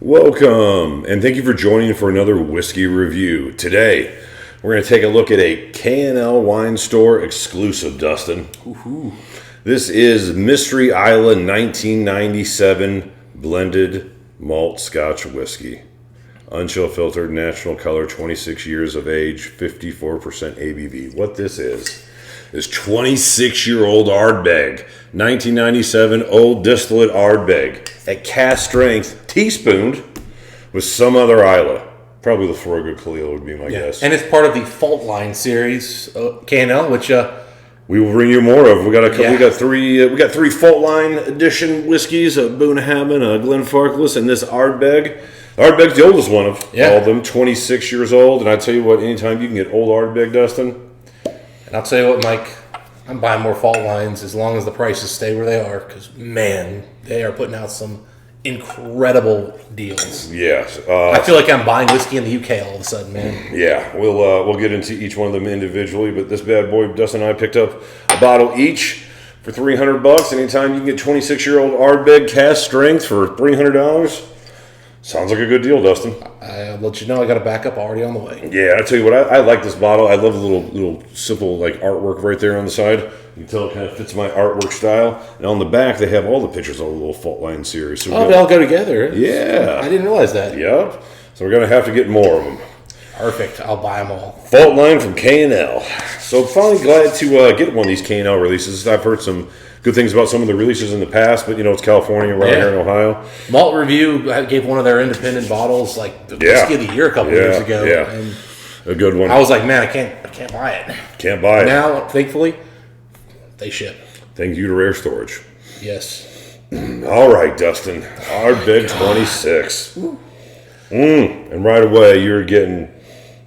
Welcome, and thank you for joining for another whiskey review. Today, we're going to take a look at a K&L Wine Store exclusive, Dustin. Ooh. This is Mystery Islay 1997 blended malt Scotch whiskey. Unchill filtered, natural color, 26 years of age, 54% ABV. What this is 26-year-old Ardbeg, 1997 old distillate Ardbeg at cask strength, teaspooned with some other Islay. Probably the Lafroig Khalil would be my guess. And it's part of the Fault Line series, K&L, which we will bring you more of. We got three Fault Line edition whiskeys: a Boone Hamon, a Glenfarclas, and this Ardbeg. Ardbeg's the oldest one of all of them, 26 years old. And I tell you what, anytime you can get old Ardbeg, Dustin. And I'll tell you what, Mike, I'm buying more Fault Lines as long as the prices stay where they are, because, man, they are putting out some incredible deals. Yes. I feel like I'm buying whiskey in the UK all of a sudden, man. Yeah, we'll get into each one of them individually, but this bad boy, Dustin and I picked up a bottle each for $300. Anytime you can get 26-year-old Ardbeg cask strength for $300, sounds like a good deal, Dustin. I'll let you know I got a backup already on the way. Yeah, I tell you what, I like this bottle. I love the little simple like artwork right there on the side. You can tell it kind of fits my artwork style. And on the back, they have all the pictures of the little Fault Line series. So they all go together. Yeah. I didn't realize that. Yep. So we're going to have to get more of them. Perfect. I'll buy them all. Fault Line from K&L. So finally glad to get one of these K&L releases. I've heard some good things about some of the releases in the past, but it's California, right here in Ohio. Malt Review gave one of their independent bottles like the whiskey of the year a couple years ago. Yeah, and a good one. I was like, man, I can't buy it. Can't buy it. Now, thankfully, they ship. Thank you to Rare Storage. Yes. All right, Dustin. Ardbeg 26. And right away, you're getting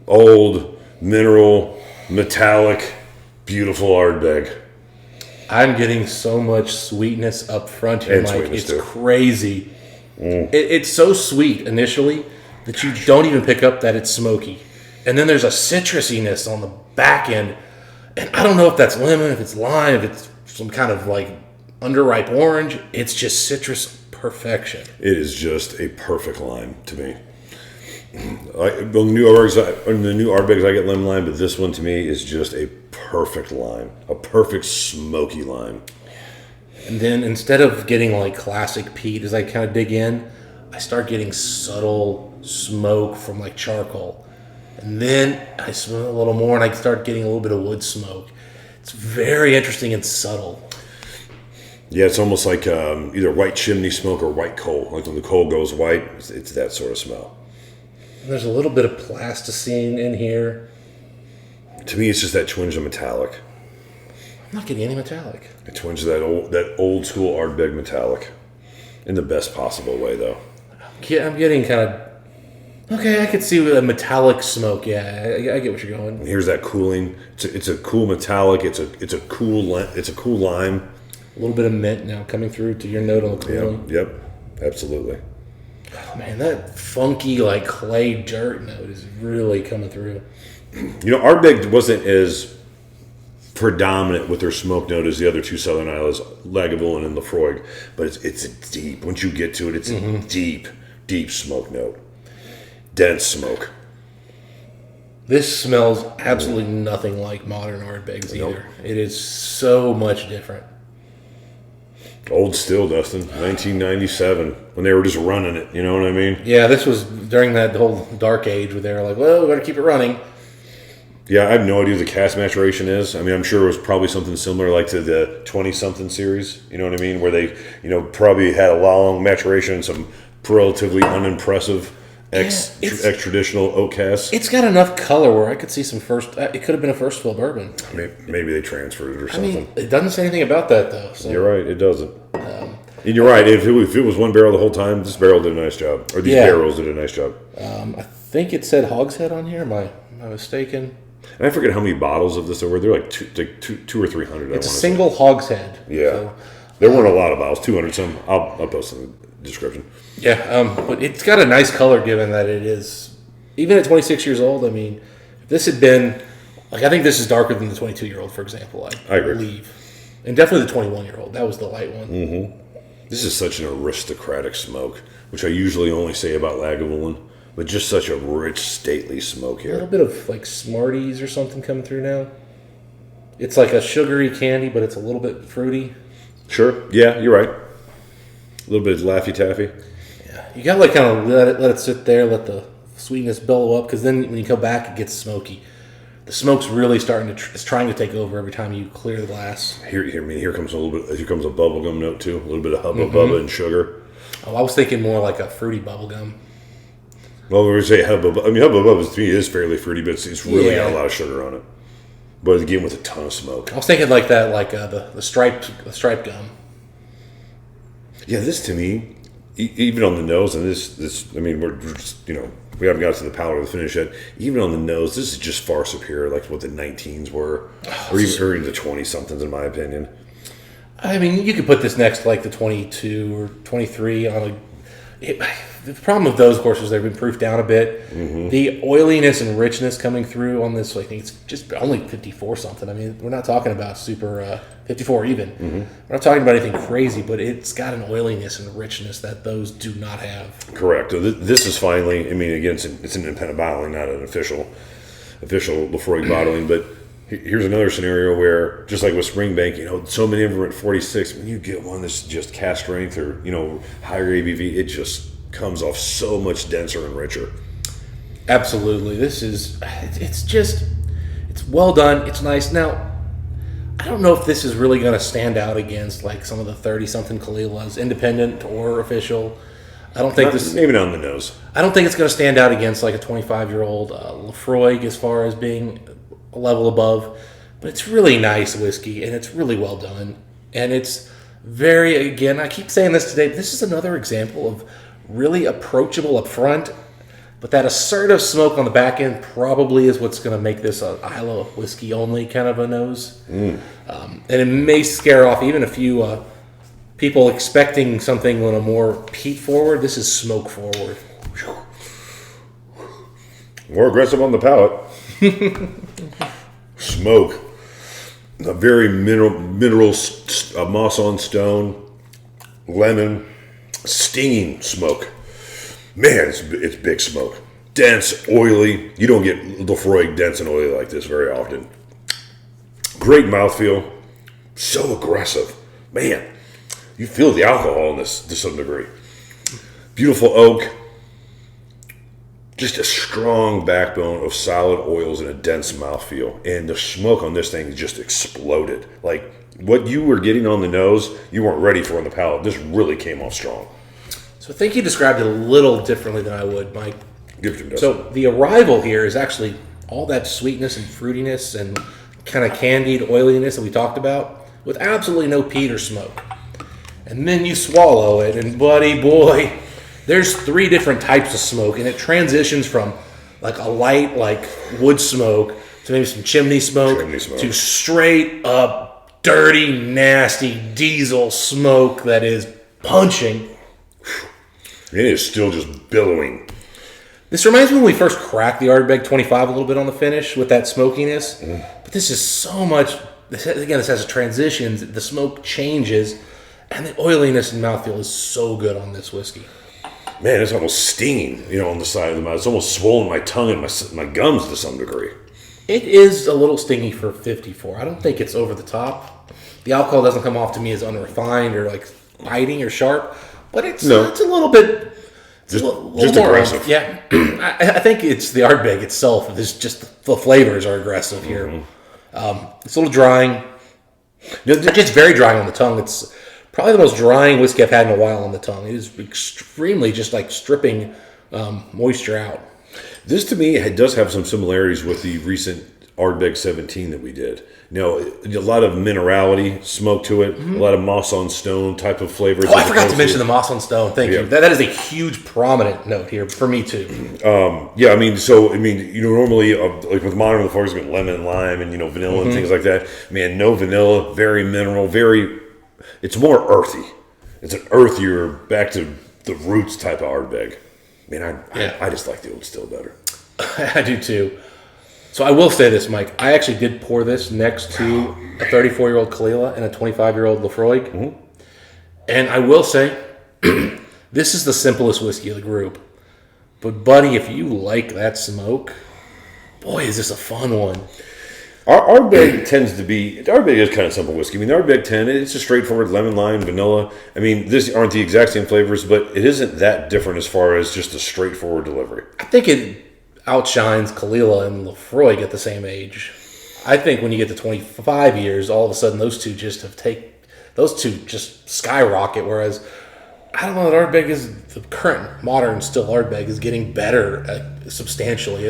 old, mineral, metallic, beautiful Ardbeg. I'm getting so much sweetness up front here, Mike. It's crazy. It's so sweet initially that you don't even pick up that it's smoky. And then there's a citrusiness on the back end. And I don't know if that's lemon, if it's lime, if it's some kind of like underripe orange. It's just citrus perfection. It is just a perfect lime to me. The new Ardbegs I get lemon lime, but this one to me is just a perfect lime, a perfect smoky lime. And then instead of getting like classic peat, as I kind of dig in, I start getting subtle smoke from like charcoal. And then I smell a little more and I start getting a little bit of wood smoke. It's very interesting and subtle. Yeah, it's almost like either white chimney smoke or white coal. Like when the coal goes white, it's that sort of smell. There's a little bit of plasticine in here. To me, it's just that twinge of metallic. I'm not getting any metallic. A twinge of that old school Ardbeg metallic, in the best possible way, though. I'm getting kind of. Okay, I could see a metallic smoke. Yeah, I get what you're going. And here's that cooling. It's a cool metallic. It's a cool lime. A little bit of mint now coming through to your note on the cooling. Yep, absolutely. Oh, man, that funky, like, clay dirt note is really coming through. Ardbeg wasn't as predominant with their smoke note as the other two Southern Isles, Lagavulin and Lafroig, but it's deep. Once you get to it, it's a deep smoke note. Dense smoke. This smells absolutely nothing like modern Ardbegs either. It is so much different. Old still, Dustin. 1997, when they were just running it. You know what I mean? Yeah, this was during that whole dark age where they were like, well, we got to keep it running. Yeah, I have no idea what the cask maturation is. I mean, I'm sure it was probably something similar like to the 20-something series. You know what I mean? Where they, probably had a long maturation and some relatively unimpressive ex-traditional oak casks. It's got enough color where I could see some first... It could have been a first fill bourbon. Maybe they transferred it or something. I mean, it doesn't say anything about that, though. So. You're right, it doesn't. And you're right, if it was one barrel the whole time, this barrel did a nice job. Or these barrels did a nice job. I think it said hogshead on here. Am I mistaken? And I forget how many bottles of this there were. They're like two or 300. It's a single hogshead. Yeah. So, there weren't a lot of bottles, 200 some. I'll post in the description. Yeah, but it's got a nice color given that it is, even at 26 years old, I mean, if this had been, like, I think this is darker than the 22-year-old, for example, I agree. believe. And definitely the 21-year-old. That was the light one. Mm-hmm. This is such an aristocratic smoke, which I usually only say about Lagavulin, but just such a rich, stately smoke here. A little bit of like Smarties or something coming through now. It's like a sugary candy, but it's a little bit fruity. Sure. Yeah, you're right. A little bit of Laffy Taffy. Yeah, you gotta like kind of let it sit there, let the sweetness billow up, because then when you come back, it gets smoky. The smoke's really starting to it's trying to take over every time you clear the glass. Here comes a little bit. Here comes a bubblegum note too. A little bit of Hubba Bubba and sugar. Oh, I was thinking more like a fruity bubblegum. Well, we say Hubba Bubba. I mean, Hubba Bubba to me is fairly fruity, but it's really got a lot of sugar on it. But again, with a ton of smoke. I was thinking like that, like the striped gum. Yeah, this to me, even on the nose, and this. I mean, we're just we haven't got to the palate or the finish yet. Even on the nose, this is just far superior, like what the 19s were, or even the 20-somethings, in my opinion. I mean, you could put this next to like the 22 or 23 on the problem with those, of course, is they've been proofed down a bit. Mm-hmm. The oiliness and richness coming through on this, I think it's just only 54 something. I mean, we're not talking about super 54 even. Mm-hmm. We're not talking about anything crazy, but it's got an oiliness and richness that those do not have. Correct. So this is finally, I mean, again, it's an independent bottling, not an official Lefroy bottling, but here's another scenario where, just like with Springbank, so many of them are at 46. When you get one that's just cast strength or, higher ABV, it just comes off so much denser and richer. Absolutely. It's well done. It's nice. Now, I don't know if this is really going to stand out against like some of the 30-something Kalilas, independent or official. I don't think maybe not on the nose. I don't think it's going to stand out against like a 25-year-old Lefroy as far as being a level above. But it's really nice whiskey, and it's really well done. And it's very, again, I keep saying this today, but this is another example of really approachable up front, but that assertive smoke on the back end probably is what's going to make this a Islay whiskey only kind of a nose. And it may scare off even a few people expecting something a more peat forward. This is smoke forward. More aggressive on the palate. Smoke. A very mineral moss on stone, lemon, stinging smoke. Man, it's big smoke. Dense, oily. You don't get Lefroy dense and oily like this very often. Great mouthfeel. So aggressive. Man, you feel the alcohol in this to some degree. Beautiful oak. Just a strong backbone of solid oils and a dense mouthfeel. And the smoke on this thing just exploded. Like, what you were getting on the nose, you weren't ready for on the palate. This really came off strong. So I think you described it a little differently than I would, Mike. Give it to me. So the arrival here is actually all that sweetness and fruitiness and kind of candied oiliness that we talked about with absolutely no peat or smoke. And then you swallow it, and buddy boy, there's 3 different types of smoke, and it transitions from like a light, like wood smoke to maybe some chimney smoke. To straight up dirty, nasty diesel smoke that is punching. It is still just billowing. This reminds me when we first cracked the Ardbeg 25 a little bit on the finish with that smokiness. But this is so much. This has transitions. The smoke changes, and the oiliness and mouthfeel is so good on this whiskey. Man, it's almost stinging, on the side of the mouth. It's almost swollen my tongue and my gums to some degree. It is a little stingy for 54. I don't think it's over the top. The alcohol doesn't come off to me as unrefined or like biting or sharp, but it's a little bit just more aggressive. Yeah, I think it's the Ardbeg itself. It's just the flavors are aggressive here. It's a little drying. It's very drying on the tongue. It's probably the most drying whiskey I've had in a while on the tongue. It is extremely just like stripping moisture out. This to me does have some similarities with the recent Ardbeg 17 that we did. A lot of minerality, smoke to it, a lot of moss on stone type of flavors. Oh, I forgot to mention the moss on stone. Thank you. That is a huge prominent note here for me too. Normally like with modern Lefroy's got lemon and lime and vanilla and things like that. Man, no vanilla, very mineral, it's more earthy. It's an earthier, back to the roots type of Ardbeg. Man, I just like the old still better. I do too. So I will say this, Mike. I actually did pour this next to a 34-year-old Kalila and a 25-year-old Lefroy. And I will say, this is the simplest whiskey of the group. But, buddy, if you like that smoke, boy, is this a fun one. Ardbeg Ardbeg is kind of simple whiskey. I mean, the Ardbeg 10, it's a straightforward lemon, lime, vanilla. I mean, these aren't the exact same flavors, but it isn't that different as far as just a straightforward delivery. I think it outshines Kalila and Lefroy at the same age. I think when you get to 25 years, all of a sudden those two just skyrocket, whereas I don't know that Ardbeg is the current modern still Ardbeg is getting better substantially.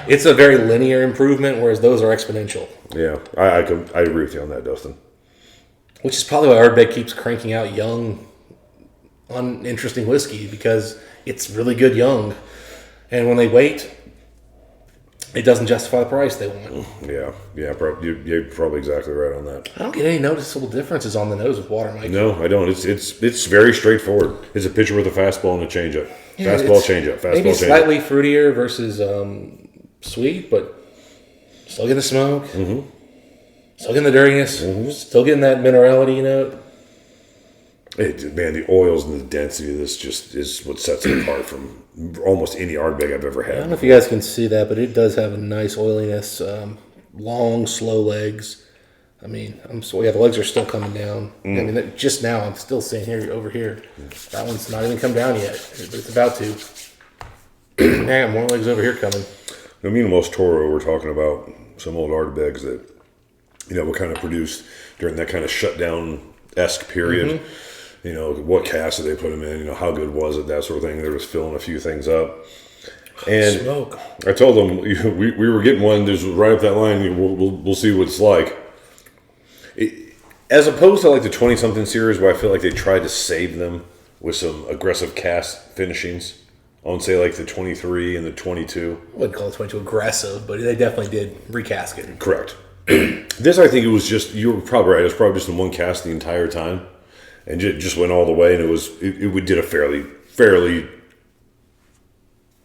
It's a very linear improvement, whereas those are exponential. Yeah, I agree with you on that, Dustin. Which is probably why Ardbeg keeps cranking out young, uninteresting whiskey, because it's really good young. And when they wait, it doesn't justify the price they want. Yeah, you're probably exactly right on that. I don't get any noticeable differences on the nose with water, Mike. No, I don't. It's very straightforward. It's a pitcher with a fastball and a changeup. Fastball, changeup. Maybe slightly fruitier versus sweet, but still getting the smoke. Mm-hmm. Still getting the dirtiness. Mm-hmm. Still getting that minerality note. Man, the oils and the density of this just is what sets it apart from almost any Ardbeg I've ever had. I don't know if you guys can see that, but it does have a nice oiliness. Long, slow legs. I mean, the legs are still coming down. I mean, just now I'm still seeing over here. That one's not even come down yet, but it's about to. I got more legs over here coming. I mean, Los Toro, we're talking about some old Ardbegs that, were kind of produced during that kind of shutdown-esque period. Mm-hmm. What cask did they put them in? How good was it? That sort of thing. They were just filling a few things up. And smoke. I told them we were getting one. There's right up that line. We'll see what it's like. As opposed to like the 20-something series, where I feel like they tried to save them with some aggressive cask finishings. On say like the 23 and the 22. I wouldn't call the 22 aggressive, but they definitely did recast it. Correct. This, I think it was just, you were probably right, it was probably just in one cast the entire time. And just went all the way, and it did a fairly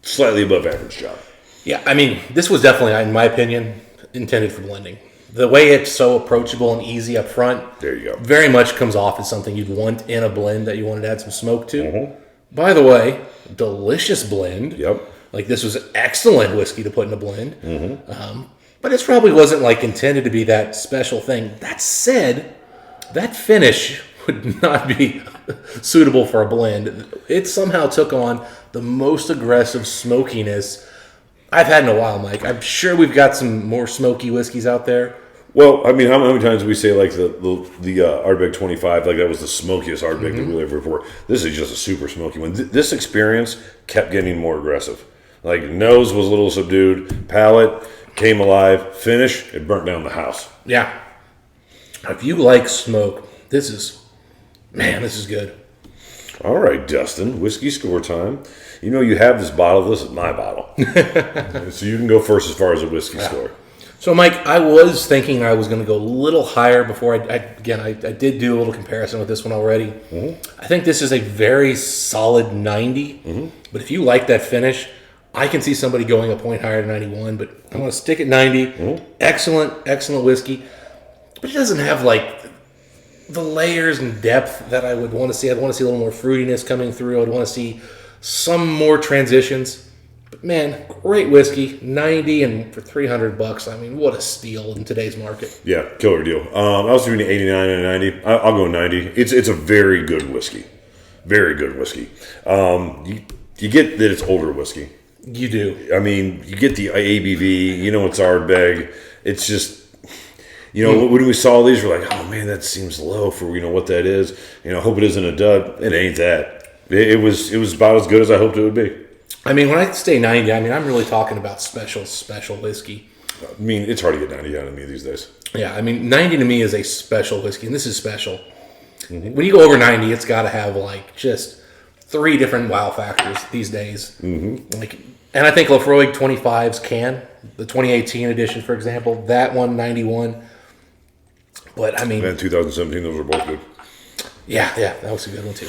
slightly above average job. Yeah, I mean, this was definitely, in my opinion, intended for blending. The way it's so approachable and easy up front. There you go. Very much comes off as something you'd want in a blend that you wanted to add some smoke to. Mm-hmm. By the way, delicious blend. Yep. Like, this was excellent whiskey to put in a blend. Mm-hmm. But it probably wasn't, like, intended to be that special thing. That said, that finish would not be suitable for a blend. It somehow took on the most aggressive smokiness I've had in a while, Mike. I'm sure we've got some more smoky whiskeys out there. Well, I mean, how many times do we say, like, the Ardbeg 25, like, that was the smokiest Ardbeg that we'll ever report? This is just a super smoky one. This experience kept getting more aggressive. Like, nose was a little subdued. Palate came alive. Finish, it burnt down the house. Yeah. If you like smoke, this is good. All right, Dustin, whiskey score time. You have this bottle. This is my bottle. So you can go first as far as a whiskey score. So, Mike, I was thinking I was going to go a little higher before I did do a little comparison with this one already. Mm-hmm. I think this is a very solid 90. Mm-hmm. But if you like that finish, I can see somebody going a point higher than 91. But I'm going to stick at 90. Mm-hmm. Excellent whiskey. But it doesn't have, like, the layers and depth that I would want to see. I'd want to see a little more fruitiness coming through. I'd want to see some more transitions. But man, great whiskey, 90 and for $300. I mean, what a steal in today's market. Yeah, killer deal. I was doing 89 and 90. I'll go 90. It's a very good whiskey. Very good whiskey. You get that it's older whiskey. You do. I mean, you get the ABV. It's Ardbeg. It's just, when we saw these, we're like, oh man, that seems low for what that is. I hope it isn't a dud. It ain't that. It was about as good as I hoped it would be. I mean, when I say 90, I'm really talking about special whiskey. I mean, it's hard to get 90 out of me these days. Yeah, I mean, 90 to me is a special whiskey, and this is special. Mm-hmm. When you go over 90, it's got to have, like, just 3 different wow factors these days. Mm-hmm. And I think Lefroy 25s can. The 2018 edition, for example, that one, 91. But, I mean... And 2017, those were both good. Yeah, that was a good one, too.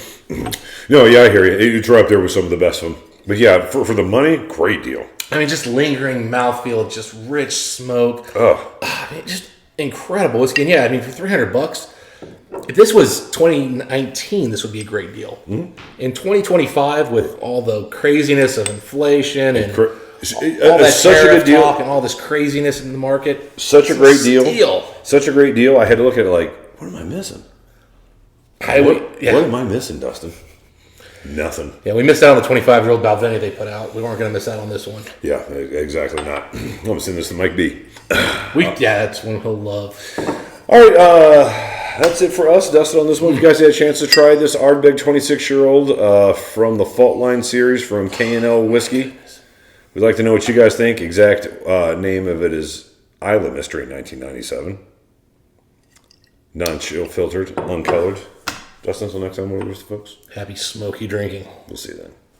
No, yeah, I hear you. It's right up there with some of the best of them. But yeah, for the money, great deal. I mean, just lingering mouthfeel, just rich smoke. Oh. Just incredible whiskey. And yeah, I mean, for $300, If this was 2019, this would be a great deal. In 2025, with all the craziness of inflation and all that such a good deal, talk and all this craziness in the market, such a great deal. Such a great deal. I had to look at it like, what am I missing? What am I missing, Dustin? Nothing. Yeah, we missed out on the 25-year-old Balvenie they put out. We weren't going to miss out on this one. Yeah, exactly not. I'm sending this to Mike B. That's one he'll love. All right, that's it for us, Dustin, on this one. If you guys had a chance to try this Ardbeg 26-year-old from the Fault Line series from K&L Whisky, we'd like to know what you guys think. Exact name of it is Islay Mystery 1997. Non-chill filtered, uncolored. Dustin, until next time, we'll with the folks. Happy smoky drinking. We'll see you then.